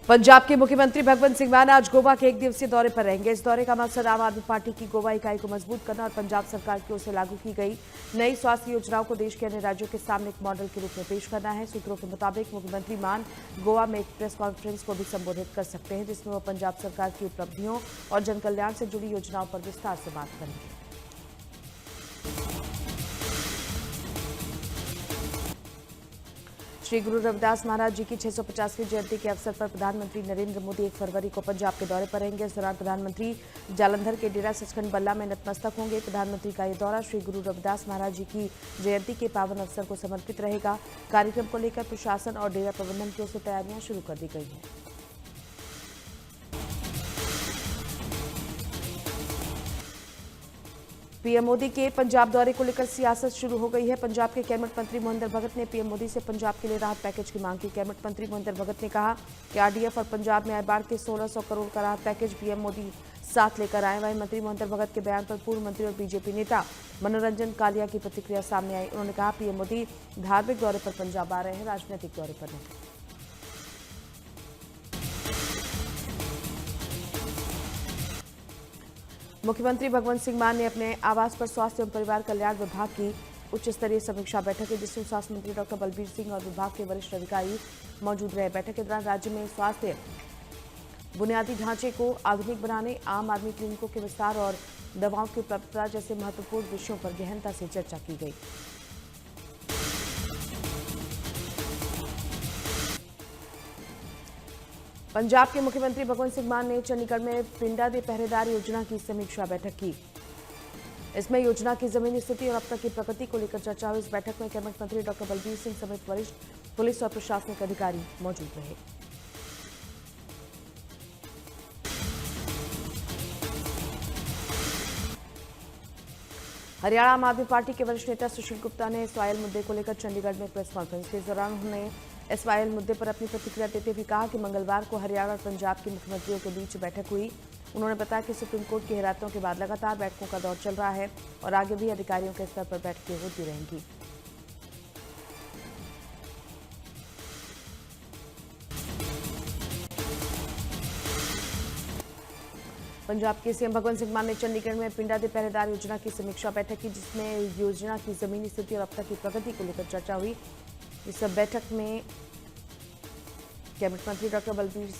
पंजाब के मुख्यमंत्री भगवंत सिंह मान आज गोवा के एक दिवसीय दौरे पर रहेंगे। इस दौरे का मकसद आम आदमी पार्टी की गोवा इकाई को मजबूत करना और पंजाब सरकार की ओर से लागू की गई नई स्वास्थ्य योजनाओं को देश के अन्य राज्यों के सामने एक मॉडल के रूप में पेश करना है। सूत्रों के मुताबिक मुख्यमंत्री मान गोवा में एक प्रेस कॉन्फ्रेंस को भी संबोधित कर सकते हैं, जिसमें वो पंजाब सरकार की उपलब्धियों और जनकल्याण से जुड़ी योजनाओं पर विस्तार से बात करेंगे। श्री गुरु रविदास महाराज जी की 650वीं जयंती के अवसर पर प्रधानमंत्री नरेंद्र मोदी 1 फरवरी को पंजाब के दौरे पर रहेंगे। इस दौरान प्रधानमंत्री जालंधर के डेरा सचखंड बल्ला में नतमस्तक होंगे। प्रधानमंत्री का ये दौरा श्री गुरु रविदास महाराज जी की जयंती के पावन अवसर को समर्पित रहेगा। कार्यक्रम को लेकर प्रशासन और डेरा प्रबंधन की ओर से तैयारियां शुरू कर दी गई हैं। पीएम मोदी के पंजाब दौरे को लेकर सियासत शुरू हो गई है। पंजाब के कैबिनेट मंत्री मोहिंदर भगत ने पीएम मोदी से पंजाब के लिए राहत पैकेज की मांग की। कैबिनेट मंत्री मोहिंदर भगत ने कहा कि आरडीएफ और पंजाब में आए बाढ़ के 1600 करोड़ का राहत पैकेज पीएम मोदी साथ लेकर आए। वहीं मंत्री मोहिंदर भगत के बयान पर पूर्व मंत्री और बीजेपी नेता मनोरंजन कालिया की प्रतिक्रिया सामने आई। उन्होंने कहा पीएम मोदी धार्मिक दौरे पर पंजाब आ रहे हैं, राजनीतिक दौरे पर नहीं। मुख्यमंत्री भगवंत सिंह मान ने अपने आवास पर स्वास्थ्य एवं परिवार कल्याण विभाग की उच्च स्तरीय समीक्षा बैठक की, जिसमें स्वास्थ्य मंत्री डॉक्टर बलबीर सिंह और विभाग के वरिष्ठ अधिकारी मौजूद रहे। बैठक के दौरान राज्य में स्वास्थ्य बुनियादी ढांचे को आधुनिक बनाने, आम आदमी क्लिनिकों के विस्तार और दवाओं की उपलब्धता जैसे महत्वपूर्ण विषयों पर गहनता से चर्चा की गई। पंजाब के मुख्यमंत्री भगवंत सिंह मान ने चंडीगढ़ में पिंडा दे पहरेदार योजना की समीक्षा बैठक की। इसमें योजना की जमीनी स्थिति और अब तक की प्रगति को लेकर चर्चा हुई। इस बैठक में कैबिनेट मंत्री डॉक्टर बलबीर सिंह समेत वरिष्ठ पुलिस और प्रशासनिक अधिकारी मौजूद रहे। हरियाणा आम आदमी पार्टी के वरिष्ठ नेता सुशील गुप्ता ने एसवाईएल मुद्दे को लेकर चंडीगढ़ में प्रेस कॉन्फ्रेंस के दौरान उन्होंने एसवाईएल मुद्दे पर अपनी प्रतिक्रिया देते हुए कहा कि मंगलवार को हरियाणा और पंजाब के मुख्यमंत्रियों के बीच बैठक हुई। उन्होंने बताया कि सुप्रीम कोर्ट की हिरासतों के बाद लगातार बैठकों का दौर चल रहा है और आगे भी अधिकारियों के स्तर पर बैठकें होती रहेंगी। पंजाब के सीएम भगवंत सिंह मान ने चंडीगढ़ में पिंडा दे पहरेदार योजना की समीक्षा बैठक की, जिसमें योजना की जमीनी स्थिति और अब तक की प्रगति को लेकर चर्चा हुई। इस बैठक में कैबिनेट मंत्री doctor Balbir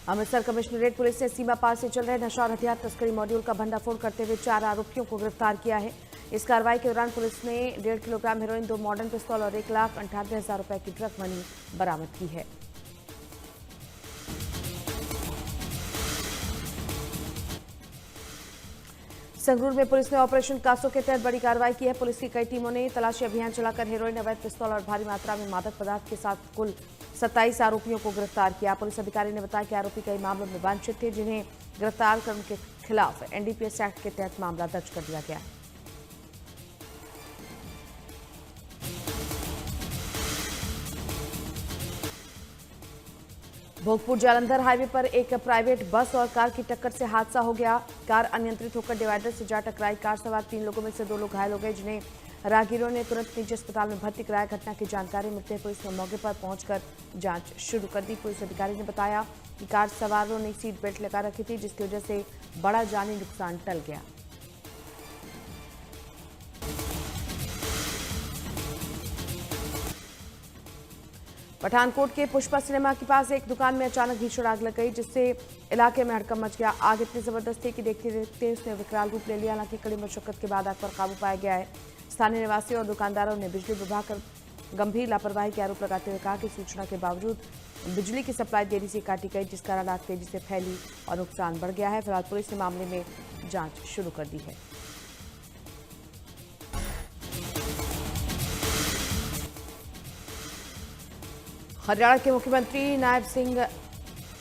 Amritsar commissionerate police ने सीमा पार से चल रहे नशा और हथियार तस्करी मॉड्यूल का भंडाफोड़ करते हुए 4 आरोपियों को गिरफ्तार किया है। इस कार्रवाई के दौरान पुलिस ने 1.5 किलोग्राम हेरोइन, 2 मॉडर्न पिस्तौल और 1,98,000 रुपए की ड्रग मनी बरामद की है। संगरूर में पुलिस ने ऑपरेशन कासो के तहत बड़ी कार्रवाई की है। पुलिस की कई टीमों ने तलाशी अभियान चलाकर हेरोइन, अवैध पिस्तौल और भारी मात्रा में मादक पदार्थ के साथ कुल 27 आरोपियों को गिरफ्तार किया। पुलिस अधिकारी ने बताया कि आरोपी कई मामलों में वांछित थे, जिन्हें गिरफ्तार कर उनके खिलाफ एनडीपीएस एक्ट के तहत मामला दर्ज कर दिया गया। भोगपुर जालंधर हाईवे पर एक प्राइवेट बस और कार की टक्कर से हादसा हो गया। कार अनियंत्रित होकर डिवाइडर से जा टकराई। कार सवार 3 लोगों में से 2 लोग घायल हो गए, जिन्हें राहगीरों ने तुरंत निजी अस्पताल में भर्ती कराया। घटना की जानकारी मिलते ही पुलिस ने मौके पर पहुंचकर जांच शुरू कर दी। पुलिस अधिकारी ने बताया कि कार सवारों ने सीट बेल्ट लगा रखी थी, जिसकी वजह से बड़ा जानी नुकसान टल गया। पठानकोट के पुष्पा सिनेमा के पास एक दुकान में अचानक भीषण आग लग गई, जिससे इलाके में हड़कंप मच गया। आग इतनी जबरदस्त थी कि देखते देखते उसने विकराल रूप ले लिया। हालांकि कड़ी मशक्कत के बाद आग पर काबू पाया गया है। स्थानीय निवासियों और दुकानदारों ने बिजली विभाग पर गंभीर लापरवाही के आरोप लगाते हुए कहा कि सूचना के बावजूद बिजली की सप्लाई देरी से काटी गई, जिस कारण आग तेजी से फैली और नुकसान बढ़ गया है। फिलहाल पुलिस ने मामले में जांच शुरू कर दी है। हरियाणा के मुख्यमंत्री नायब सिंह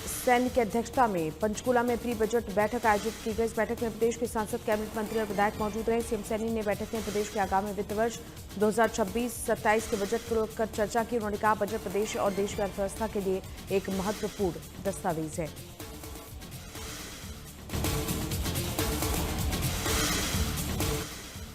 सैनी की अध्यक्षता में पंचकूला में प्री बजट बैठक आयोजित की गई। इस बैठक में प्रदेश के सांसद, कैबिनेट मंत्री और विधायक मौजूद रहे। सीएम सैनी ने बैठक में प्रदेश के आगामी वित्त वर्ष 2026-27 के बजट को लेकर चर्चा की। उन्होंने कहा, बजट प्रदेश और देश की अर्थव्यवस्था के लिए एक महत्वपूर्ण दस्तावेज है।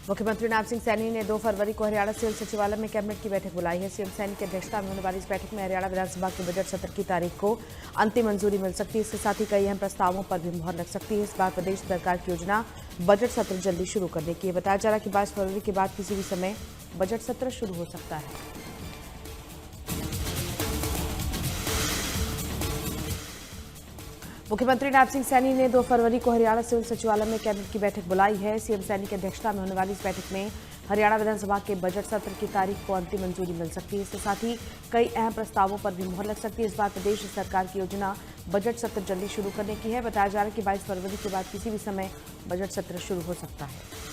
मुख्यमंत्री नायब सिंह सैनी ने 2 फरवरी को हरियाणा सिविल सचिवालय में कैबिनेट की बैठक बुलाई है। सीएम सैनी की अध्यक्षता में होने वाली इस बैठक में हरियाणा विधानसभा के बजट सत्र की तारीख को अंतिम मंजूरी मिल सकती है। इसके साथ ही कई अहम प्रस्तावों पर भी मुहर लग सकती है। इस बार प्रदेश सरकार की योजना बजट सत्र जल्दी शुरू करने की है। बताया जा रहा है कि 22 फरवरी के बाद किसी भी समय बजट सत्र शुरू हो सकता है। मुख्यमंत्री नायब सिंह सैनी ने 2 फरवरी को हरियाणा सिविल सचिवालय में कैबिनेट की बैठक बुलाई है। सीएम सैनी की अध्यक्षता में होने वाली इस बैठक में हरियाणा विधानसभा के बजट सत्र की तारीख को अंतिम मंजूरी मिल सकती है। इसके साथ ही कई अहम प्रस्तावों पर भी मुहर लग सकती है। इस बार प्रदेश सरकार की योजना बजट सत्र जल्दी शुरू करने की है। बताया जा रहा है कि 22 फरवरी के बाद किसी भी समय बजट सत्र शुरू हो सकता है।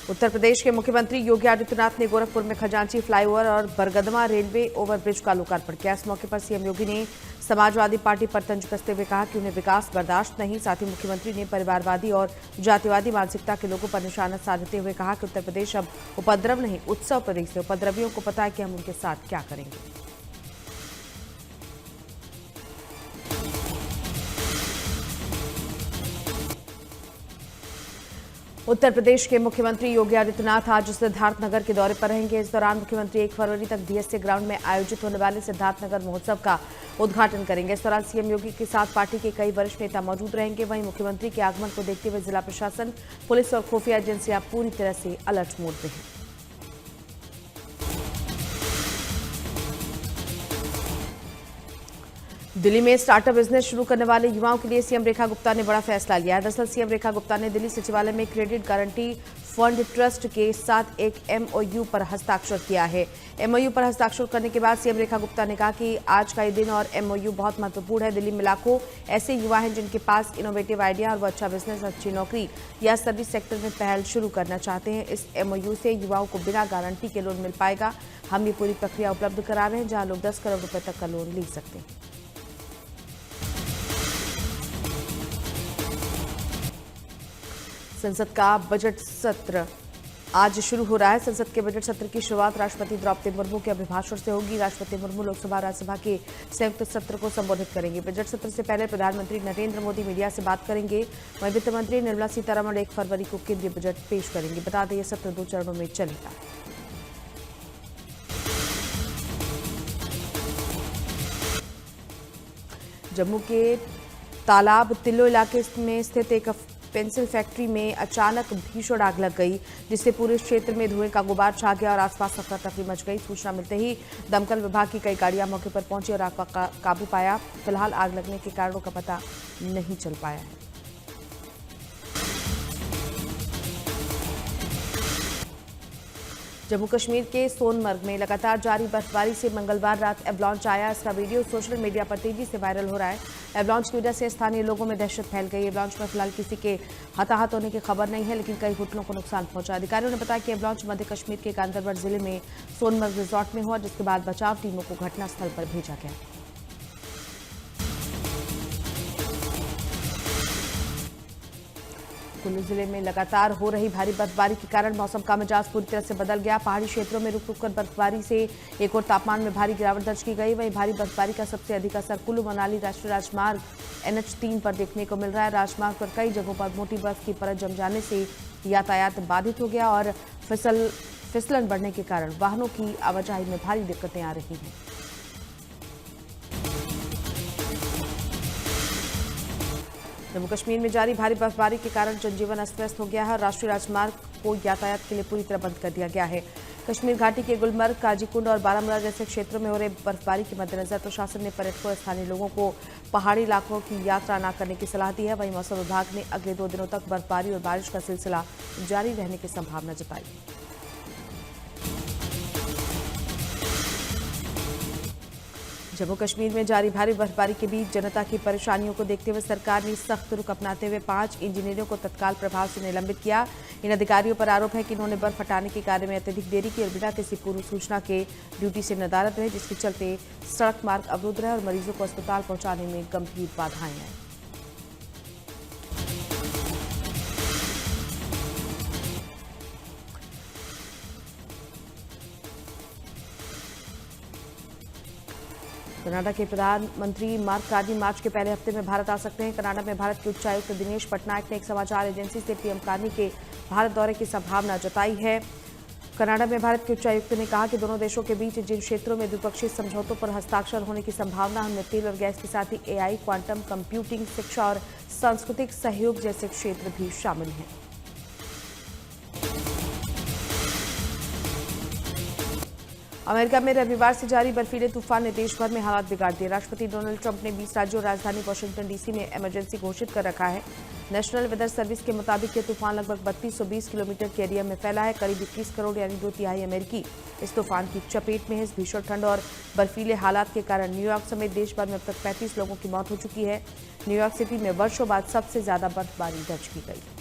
उत्तर प्रदेश के मुख्यमंत्री योगी आदित्यनाथ ने गोरखपुर में खजांची फ्लाईओवर और बरगदमा रेलवे ओवरब्रिज का लोकार्पण किया। इस मौके पर सीएम योगी ने समाजवादी पार्टी पर तंज कसते हुए कहा कि उन्हें विकास बर्दाश्त नहीं। साथ ही मुख्यमंत्री ने परिवारवादी और जातिवादी मानसिकता के लोगों पर निशाना साधते हुए कहा कि उत्तर प्रदेश अब उपद्रव नहीं, उत्सव प्रदेश है। उपद्रवियों को पता है कि हम उनके साथ क्या करेंगे। उत्तर प्रदेश के मुख्यमंत्री योगी आदित्यनाथ आज सिद्धार्थनगर के दौरे पर रहेंगे। इस दौरान मुख्यमंत्री 1 फरवरी तक डीएसए ग्राउंड में आयोजित होने वाले सिद्धार्थनगर महोत्सव का उद्घाटन करेंगे। इस दौरान सीएम योगी के साथ पार्टी के कई वरिष्ठ नेता मौजूद रहेंगे। वहीं मुख्यमंत्री के आगमन को देखते हुए जिला प्रशासन, पुलिस और खुफिया एजेंसियां पूरी तरह से अलर्ट मोड में हैं। दिल्ली में स्टार्टअप बिजनेस शुरू करने वाले युवाओं के लिए सीएम रेखा गुप्ता ने बड़ा फैसला लिया है। दरअसल सीएम रेखा गुप्ता ने दिल्ली सचिवालय में क्रेडिट गारंटी फंड ट्रस्ट के साथ एक एमओयू पर हस्ताक्षर किया है। एमओयू पर हस्ताक्षर करने के बाद सीएम रेखा गुप्ता ने कहा कि आज का ये दिन और एमओयू बहुत महत्वपूर्ण है। दिल्ली में लाखों ऐसे युवा हैं जिनके पास इनोवेटिव आइडिया और वो अच्छा बिजनेस, अच्छी नौकरी या सर्विस सेक्टर में पहल शुरू करना चाहते हैं। इस एमओयू से युवाओं को बिना गारंटी के लोन मिल पाएगा। हम ये पूरी प्रक्रिया उपलब्ध करा रहे हैं जहां लोग 10 करोड़ रुपए तक का लोन ले सकते हैं। संसद का बजट सत्र आज शुरू हो रहा है। संसद के बजट सत्र की शुरुआत राष्ट्रपति द्रौपदी मुर्मू के अभिभाषण से होगी। राष्ट्रपति मुर्मू लोकसभा और राज्यसभा के संयुक्त सत्र को संबोधित करेंगे। बजट सत्र से पहले प्रधानमंत्री नरेंद्र मोदी मीडिया से बात करेंगे। वहीं वित्त मंत्री निर्मला सीतारमण 1 फरवरी को केंद्रीय बजट पेश करेंगे। बता दें, यह सत्र 2 चरणों में चलेगा। जम्मू के तालाब तिल्लो इलाके में स्थित एक पेंसिल फैक्ट्री में अचानक भीषण आग लग गई, जिससे पूरे क्षेत्र में धुएं का गुबार छा गया और आसपास अफरा तफरी मच गई। सूचना मिलते ही दमकल विभाग की कई गाड़ियां मौके पर पहुंची और आग पर काबू पाया। फिलहाल आग लगने के कारणों का पता नहीं चल पाया है। जम्मू कश्मीर के सोनमर्ग में लगातार जारी बर्फबारी से मंगलवार रात एवलांच आया। इसका वीडियो सोशल मीडिया पर तेजी से वायरल हो रहा है। एवलांच की वजह से स्थानीय लोगों में दहशत फैल गई। एवलांच में फिलहाल किसी के हताहत होने की खबर नहीं है, लेकिन कई होटलों को नुकसान पहुंचा। अधिकारियों ने बताया कि एवलांच मध्य कश्मीर के गांदरबल जिले में सोनमर्ग रिजॉर्ट में हुआ, जिसके बाद बचाव टीमों को घटनास्थल पर भेजा गया। कुल्लू जिले में लगातार हो रही भारी बर्फबारी के कारण मौसम का मिजाज पूरी तरह से बदल गया। पहाड़ी क्षेत्रों में रुक-रुक कर बर्फबारी से एक और तापमान में भारी गिरावट दर्ज की गई। वहीं भारी बर्फबारी का सबसे अधिक असर कुल्लू मनाली राष्ट्रीय राजमार्ग NH3 पर देखने को मिल रहा है। राजमार्ग पर कई जगहों पर मोटी बर्फ की परत जम जाने से यातायात बाधित हो गया और फिसलन बढ़ने के कारण वाहनों की आवाजाही में भारी दिक्कतें आ रही हैं। जम्मू कश्मीर में जारी भारी बर्फबारी के कारण जनजीवन अस्त व्यस्त हो गया है। राष्ट्रीय राजमार्ग को यातायात के लिए पूरी तरह बंद कर दिया गया है। कश्मीर घाटी के गुलमर्ग, काजीकुंड और बारामूला जैसे क्षेत्रों में हो रही बर्फबारी के मद्देनजर प्रशासन ने पर्यटकों और स्थानीय लोगों को पहाड़ी इलाकों की यात्रा न करने की सलाह दी है। वहीं मौसम विभाग ने अगले 2 दिनों तक बर्फबारी और बारिश का सिलसिला जारी रहने की संभावना जताई है। जम्मू कश्मीर में जारी भारी बर्फबारी के बीच जनता की परेशानियों को देखते हुए सरकार ने सख्त रुख अपनाते हुए 5 इंजीनियरों को तत्काल प्रभाव से निलंबित किया। इन अधिकारियों पर आरोप है कि इन्होंने बर्फ हटाने के कार्य में अत्यधिक देरी की और बिना किसी पूर्व सूचना के ड्यूटी से नदारद रहे, जिसके चलते सड़क मार्ग अवरुद्ध रहे और मरीजों को अस्पताल पहुंचाने में गंभीर बाधाएं आई। कनाडा के प्रधानमंत्री मार्क कार्नी मार्च के पहले हफ्ते में भारत आ सकते हैं। कनाडा में भारत के उच्चायुक्त दिनेश पटनायक ने एक समाचार एजेंसी से पीएम कार्नी के भारत दौरे की संभावना जताई है। कनाडा में भारत के उच्चायुक्त ने कहा कि दोनों देशों के बीच जिन क्षेत्रों में द्विपक्षीय समझौतों पर हस्ताक्षर होने की संभावना, उनमें तेल और गैस के साथ ही एआई, क्वांटम कंप्यूटिंग, शिक्षा और सांस्कृतिक सहयोग जैसे क्षेत्र भी शामिल हैं। अमेरिका में रविवार से जारी बर्फीले तूफान ने देश भर में हालात बिगाड़ दिए। राष्ट्रपति डोनाल्ड ट्रंप ने 20 राज्यों और राजधानी वॉशिंगटन डीसी में इमरजेंसी घोषित कर रखा है। नेशनल वेदर सर्विस के मुताबिक ये तूफान लगभग 3220 किलोमीटर के एरिया में फैला है। करीब 21 करोड़ यानी 2/3 अमेरिकी इस तूफान की चपेट में है। इस भीषण ठंड और बर्फीले हालात के कारण न्यूयॉर्क समेत देश भर में अब तक 35 लोगों की मौत हो चुकी है। न्यूयॉर्क सिटी में वर्षों बाद सबसे ज्यादा बर्फबारी दर्ज की गई।